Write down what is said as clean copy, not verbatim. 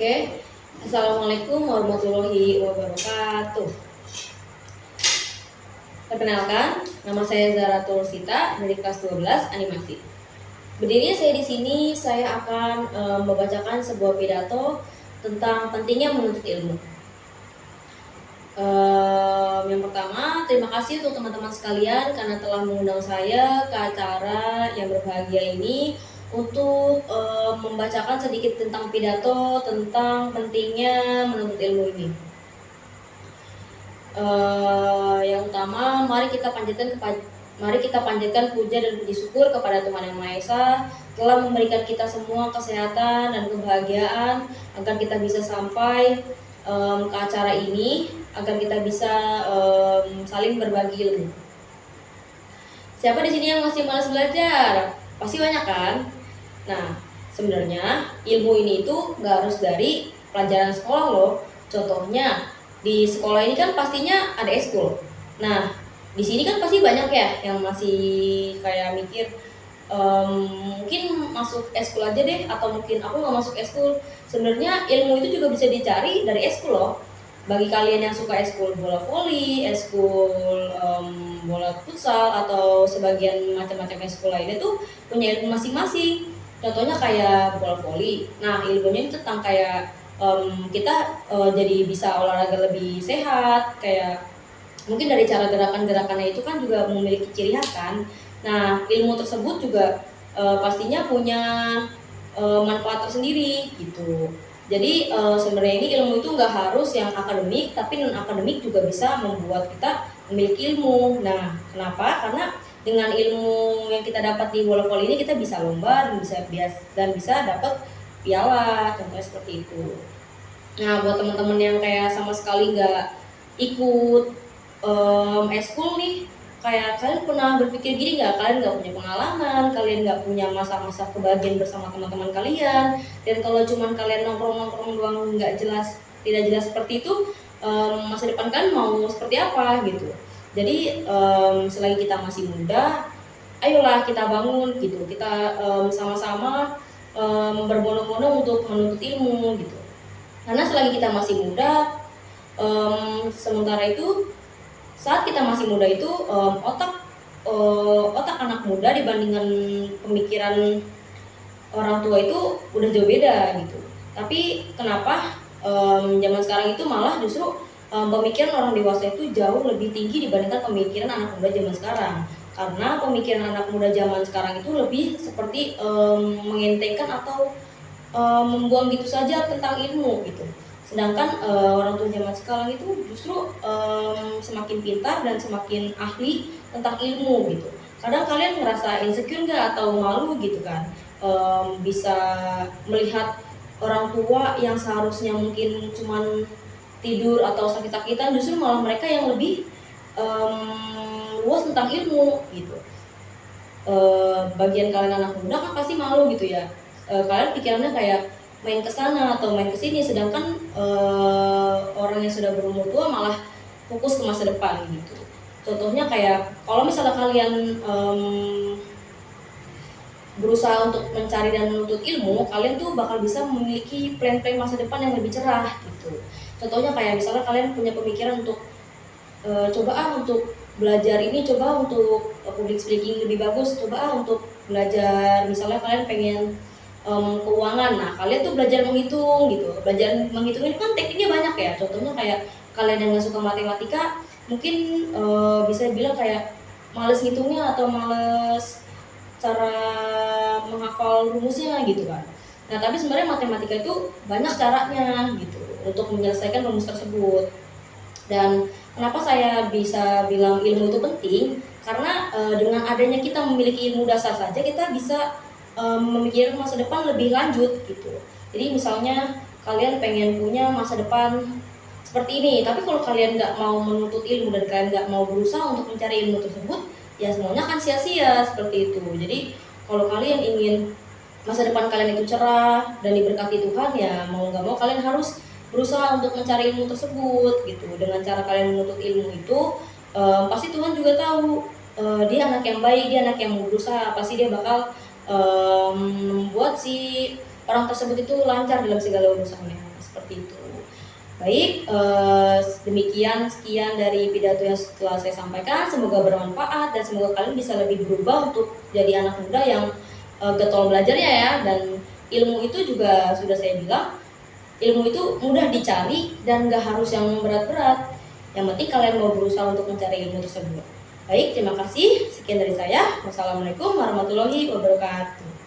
Oke, Assalamualaikum warahmatullahi wabarakatuh. Perkenalkan, nama saya Zaratul Sita dari kelas 12 animasi. Berdirinya saya di sini, saya akan membacakan sebuah pidato tentang pentingnya menuntut ilmu. Yang pertama, terima kasih untuk teman-teman sekalian karena telah mengundang saya ke acara yang berbahagia ini untuk membacakan sedikit tentang pidato tentang pentingnya menuntut ilmu ini. Yang utama, mari kita panjatkan puja dan puji syukur kepada Tuhan Yang Maha Esa telah memberikan kita semua kesehatan dan kebahagiaan agar kita bisa sampai ke acara ini, agar kita bisa saling berbagi ilmu. Siapa di sini yang masih malas belajar? Pasti banyak kan? Nah, sebenarnya ilmu ini itu nggak harus dari pelajaran sekolah loh. Contohnya di sekolah ini kan pastinya ada eskul. Nah, di sini kan pasti banyak ya yang masih kayak mikir mungkin masuk eskul aja deh, atau mungkin aku nggak masuk eskul. Sebenarnya ilmu itu juga bisa dicari dari eskul loh. Bagi kalian yang suka eskul bola voli, eskul bola futsal, atau sebagian macam-macam eskul lainnya tuh punya ilmu masing-masing. Contohnya kayak bola voli. Nah, ilmunya itu tentang kayak kita jadi bisa olahraga lebih sehat, kayak mungkin dari cara gerakan-gerakannya itu kan juga memiliki ciri khas kan. Nah, ilmu tersebut juga pastinya punya manfaat tersendiri gitu. Jadi sebenarnya ini ilmu itu nggak harus yang akademik, tapi non akademik juga bisa membuat kita memiliki ilmu. Nah, kenapa? Karena dengan ilmu yang kita dapat di bola voli ini kita bisa lomba dan bisa dapat piala, contohnya seperti itu. Nah, buat teman-teman yang kayak sama sekali nggak ikut eskul nih, kayak kalian pernah berpikir gini nggak? Kalian nggak punya pengalaman, kalian nggak punya masa-masa kebahagiaan bersama teman-teman kalian, dan kalau cuman kalian nongkrong-nongkrong doang tidak jelas seperti itu, masa depan kalian mau seperti apa gitu. Jadi selagi kita masih muda, ayolah kita bangun gitu, kita sama-sama berbondong-bondong untuk menuntut ilmu gitu. Karena selagi kita masih muda, sementara itu saat kita masih muda itu otak anak muda dibandingkan pemikiran orang tua itu udah jauh beda gitu. Tapi kenapa zaman sekarang itu malah justru pemikiran orang dewasa itu jauh lebih tinggi dibandingkan pemikiran anak muda zaman sekarang. Karena pemikiran anak muda zaman sekarang itu lebih seperti mengentengkan atau membuang gitu saja tentang ilmu gitu. Sedangkan orang tua zaman sekarang itu justru semakin pintar dan semakin ahli tentang ilmu gitu. Kadang kalian ngerasa insecure nggak atau malu gitu kan, bisa melihat orang tua yang seharusnya mungkin cuman tidur atau sakit-sakitan, justru malah mereka yang lebih luas tentang ilmu gitu. Bagian kalian anak muda kan pasti malu gitu ya, kalian pikirannya kayak main ke sana atau main ke sini, sedangkan orang yang sudah berumur tua malah fokus ke masa depan gitu. Contohnya kayak kalau misalnya kalian berusaha untuk mencari dan menuntut ilmu, kalian tuh bakal bisa memiliki plan-plan masa depan yang lebih cerah gitu. Contohnya kayak misalnya kalian punya pemikiran untuk untuk belajar ini, coba untuk public speaking lebih bagus, coba untuk belajar, misalnya kalian pengen keuangan. Nah, kalian tuh belajar menghitung gitu. Belajar menghitung ini kan tekniknya banyak ya. Contohnya kayak kalian yang nggak suka matematika, mungkin bisa bilang kayak males ngitungnya atau males cara menghafal rumusnya gitu kan. Nah, tapi sebenarnya matematika itu banyak caranya gitu untuk menyelesaikan rumus tersebut. Dan kenapa saya bisa bilang ilmu itu penting? Karena dengan adanya kita memiliki ilmu dasar saja, kita bisa memikirkan masa depan lebih lanjut gitu. Jadi misalnya kalian pengen punya masa depan seperti ini, tapi kalau kalian nggak mau menuntut ilmu dan kalian nggak mau berusaha untuk mencari ilmu tersebut, ya semuanya akan sia-sia seperti itu. Jadi kalau kalian ingin masa depan kalian itu cerah dan diberkati Tuhan, ya mau nggak mau kalian harus berusaha untuk mencari ilmu tersebut gitu. Dengan cara kalian menuntut ilmu itu, pasti Tuhan juga tahu dia anak yang baik, dia anak yang mau berusaha, pasti dia bakal membuat si orang tersebut itu lancar dalam segala urusannya, seperti itu. Baik, demikian sekian dari pidato yang telah saya sampaikan. Semoga bermanfaat dan semoga kalian bisa lebih berubah untuk jadi anak muda yang getol belajarnya ya. Dan ilmu itu juga sudah saya bilang, ilmu itu mudah dicari dan gak harus yang berat-berat. Yang penting kalian mau berusaha untuk mencari ilmu tersebut. Baik, terima kasih. Sekian dari saya. Wassalamualaikum warahmatullahi wabarakatuh.